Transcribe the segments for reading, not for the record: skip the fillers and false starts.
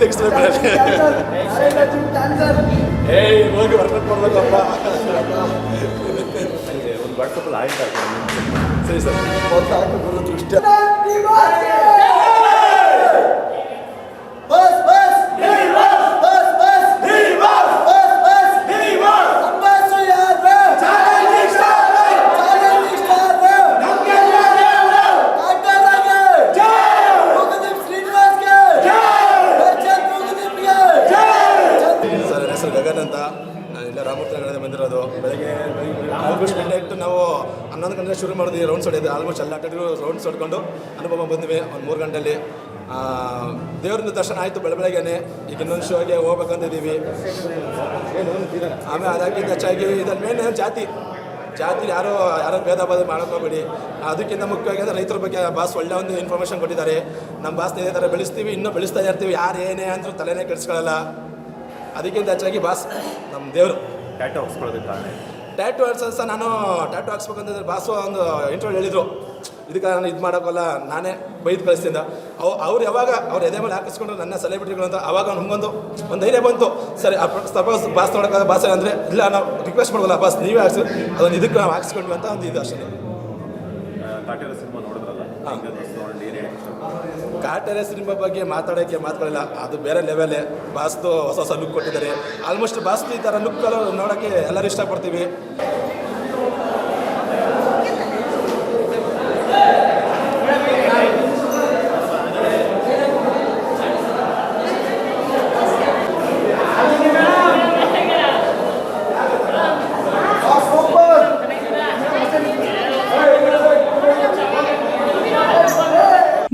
ತೆಗಿಸ್ತಾರೆ ಹೋಗಿ ವರ್ಕೌಟ್ ಮಾಡ್ಬೇಕಪ್ಪ. ಒಂದು ವಾಟ್ಸಪ್ಪಲ್ಲಿ ಆಯ್ತು ಸರಿ ಸರ್ ಬರೋ ದೃಷ್ಟಿ ಗಗನ್ ಅಂತ. ನಾನು ಇಲ್ಲ ರಾಮಮೂರ್ತಿ ನಗರದಿಂದ ಬಂದಿರೋದು. ಬೆಳಗ್ಗೆ ಆಲ್ಮೋಸ್ಟ್ ಗಂಟೆ ಇಟ್ಟು ನಾವು 11 ಗಂಟೆ ಶುರು ಮಾಡಿದ್ವಿ ರೌಂಡ್ಸ್ ಹೊಡೆಯೋದು. ಆಲ್ಮೋಸ್ಟ್ ಎಲ್ಲ ಕಡೆಗೂ ರೌಂಡ್ಸ್ ಹೊಡ್ಕೊಂಡು ಅನುಭವ ಬಂದ್ವಿ ಒಂದು 3 ಗಂಟೆಯಲ್ಲಿ. ದೇವ್ರದ್ದು ದರ್ಶನ ಆಯಿತು ಬೆಳಗ್ಗೆನೆ. ಈಗ ಇನ್ನೊಂದು ಶೋಗೆ ಹೋಗ್ಬೇಕಂತಿದ್ದೀವಿ. ಆಮೇಲೆ ಅದಕ್ಕಿಂತ ಹೆಚ್ಚಾಗಿ ಇದರ ಮೇಲೆ ಜಾತಿ ಯಾರೋ ಭೇದ ಭಾವ ಮಾಡೋಕ್ಕೋಗ್ಬೇಡಿ. ಅದಕ್ಕಿಂತ ಮುಖ್ಯವಾಗಿ ಅಂದರೆ ರೈತರ ಬಗ್ಗೆ ಬಾಸ್ ಒಳ್ಳೆ ಒಂದು ಇನ್ಫಾರ್ಮೇಷನ್ ಕೊಟ್ಟಿದ್ದಾರೆ. ನಮ್ಮ ಬಾಸ್ನ ಇದೇ ಥರ ಬೆಳೆಸ್ತೀವಿ, ಇನ್ನೂ ಬೆಳೆಸ್ತಾ ಇರ್ತೀವಿ. ಯಾರು ಏನೇ ಅಂದರೂ ತಲೆನೇ ಕೆಡಿಸ್ಕೊಳ್ಳಲ್ಲ. ಅದಕ್ಕಿಂತ ಹೆಚ್ಚಾಗಿ ಬಾಸ್ ನಮ್ಮ ದೇವರು. ಟ್ಯಾಟು ಹಾಕ್ಸ್ಕೊಳ್ಳೋದಕ್ಕೆ ಕಾರಣ ಟ್ಯಾಟು ಸಹ ನಾನು ಟ್ಯಾಟು ಹಾಕ್ಸ್ಬೇಕಂತಂದ್ರೆ ಬಾಸು ಒಂದು ಇಂಟರ್ವ್ಯೂ ಹೇಳಿದರು. ಇದಕ್ಕೆ ನಾನು ಇದು ಮಾಡೋಕ್ಕಲ್ಲ, ನಾನೇ ಬೈದು ಕಳಿಸ್ತಿದ್ದ. ಅವ್ರು ಯಾವಾಗ ಅವ್ರು ಎದೆ ಮೇಲೆ ಹಾಕಿಸ್ಕೊಂಡ್ರು ನನ್ನ ಸೆಲೆಬ್ರಿಟಿಗಳು ಅಂತ, ಅವಾಗ ನಮಗೊಂದು ಧೈರ್ಯ ಬಂತು. ಸರಿ ಸಪೋಸ್ ಬಾಸ್ ನೋಡೋಕ್ಕಾಗ ಬಾಸ್ ಅಂದರೆ ಇಲ್ಲ ನಾವು ರಿಕ್ವೆಸ್ಟ್ ಮಾಡೋಲ್ಲ ಬಾಸ್ ನೀವೇ ಹಾಕ್ಸಿ, ಅದೊಂದು ಇದಕ್ಕೆ ನಾವು ಹಾಕ್ಸ್ಕೊಂಡ್ವಿ ಅಂತ ಒಂದು ಇದು ಅಷ್ಟೇ. ಕಾಟೇರ ಸಿನಿಮಾ ನೋಡಿದ್ರಲ್ಲ, ಕಾಟೇರ ಸಿನಿಮಾ ಬಗ್ಗೆ ಮಾತಾಡೋಲ್ಲ, ಅದು ಬೇರೆ ಲೆವೆಲೇ. ಬಾಸ್ದು ಹೊಸ ಲುಕ್ ಕೊಟ್ಟಿದ್ದಾರೆ. ಆಲ್ಮೋಸ್ಟ್ ಬಾಸ್ದು ಈ ಥರ ಲುಕ್ ನೋಡೋಕ್ಕೆ ಎಲ್ಲರೂ ಇಷ್ಟಪಡ್ತೀವಿ.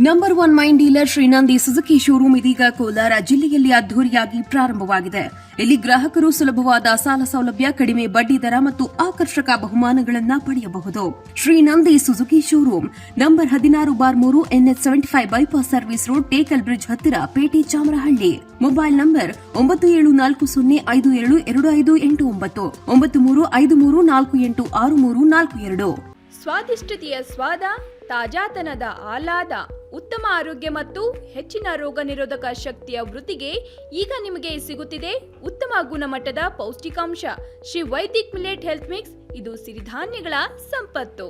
Number 1 main dealer Shrinandi Suzuki showroom ಇದೀಗ ಕೋಲಾರ ಜಿಲ್ಲೆಯಲ್ಲಿ ಅದ್ದೂರಿಯಾಗಿ ಪ್ರಾರಂಭವಾಗಿದೆ. ಇಲ್ಲಿ ಗ್ರಾಹಕರು ಸುಲಭವಾದ ಸಾಲ ಸೌಲಭ್ಯ, ಕಡಿಮೆ ಬಡ್ಡಿ ದರ ಮತ್ತು ಆಕರ್ಷಕ ಬಹುಮಾನಗಳನ್ನು ಪಡೆಯಬಹುದು. Shrinandi Suzuki showroom number 16/3 NH 75 bypass service road, Tekal bridge ಹತ್ತಿರ, ಪೇಟೆ, ಚಾಮರಹಳ್ಳಿ. Mobile number 9740525289 9353486342. ಸ್ವಾದಿಷ್ಟತೆಯ ಸ್ವಾದ, ತಾಜಾತನದ ಆಹ್ಲಾದ, ಉತ್ತಮ ಆರೋಗ್ಯ ಮತ್ತು ಹೆಚ್ಚಿನ ರೋಗ ನಿರೋಧಕ ಶಕ್ತಿಯ ವೃದ್ಧಿಗೆ ಈಗ ನಿಮಗೆ ಸಿಗುತ್ತಿದೆ ಉತ್ತಮ ಗುಣಮಟ್ಟದ ಪೌಷ್ಟಿಕಾಂಶ Shri Vaidik millet health mix. ಇದು ಸಿರಿಧಾನ್ಯಗಳ ಸಂಪತ್ತು.